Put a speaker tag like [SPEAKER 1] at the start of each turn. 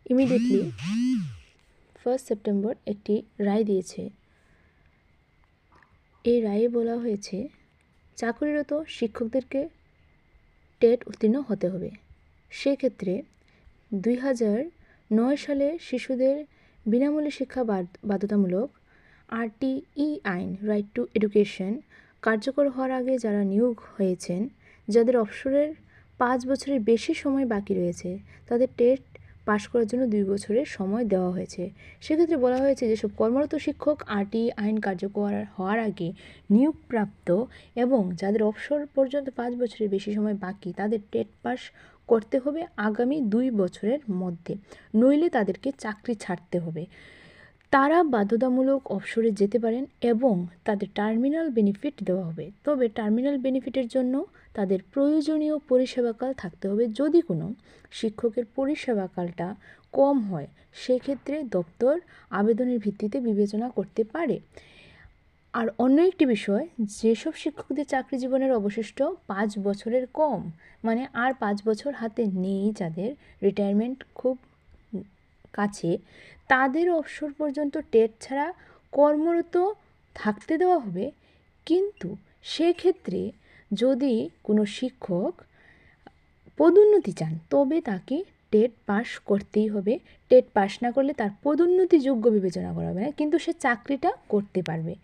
[SPEAKER 1] Immediately 1 September একটি রায় দিয়েছে। এই রায়ে বলা হয়েছে চাকরিরত শিক্ষকদেরকে টেট উত্তীর্ণ হতে হবে। সেক্ষেত্রে 2009 সালে শিশুদের বিনামূল্যে শিক্ষা বাধ্যতামূলক RTE আইন, রাইট টু এডুকেশন, কার্যকর হওয়ার আগে যারা নিয়োগ হয়েছেন, যাদের অবসরের 5 বছরের বেশি সময় বাকি রয়েছে, তাদের টেট পাশ করার জন্য 2 বছরের সময় দেওয়া হয়েছে। সেক্ষেত্রে বলা হয়েছে যেসব কর্মরত শিক্ষক RTE আইন কার্যকর হওয়ার আগে নিয়োগপ্রাপ্ত এবং যাদের অবসর পর্যন্ত 5 বছরের বেশি সময় বাকি, তাদের টেট পাস করতে হবে আগামী 2 বছরের মধ্যে, নইলে তাদেরকে চাকরি ছাড়তে হবে। তারা বাধ্যতামূলক অবসরে যেতে পারেন এবং তাদের টার্মিনাল বেনিফিট দেওয়া হবে। তবে টার্মিনাল বেনিফিটের জন্য তাদের প্রয়োজনীয় পরিষেবাকাল থাকতে হবে। যদি কোনো শিক্ষকের পরিষেবাকালটা কম হয়, সেক্ষেত্রে দপ্তর আবেদনের ভিত্তিতে বিবেচনা করতে পারে। আর অন্য একটি বিষয়, যেসব শিক্ষকদের চাকরি জীবনের অবশিষ্ট 5 বছরের কম, মানে আর 5 বছর হাতে নেই, যাদের রিটায়ারমেন্ট খুব কাছে, তাদের অবসর পর্যন্ত টেট ছাড়া কর্মরত থাকতে দেওয়া হবে। কিন্তু সেক্ষেত্রে যদি কোনো শিক্ষক পদোন্নতি চান, তবে তাকে টেট পাস করতেই হবে। টেট পাস না করলে তার পদোন্নতি যোগ্য বিবেচনা করা হবে না, কিন্তু সে চাকরিটা করতে পারবে।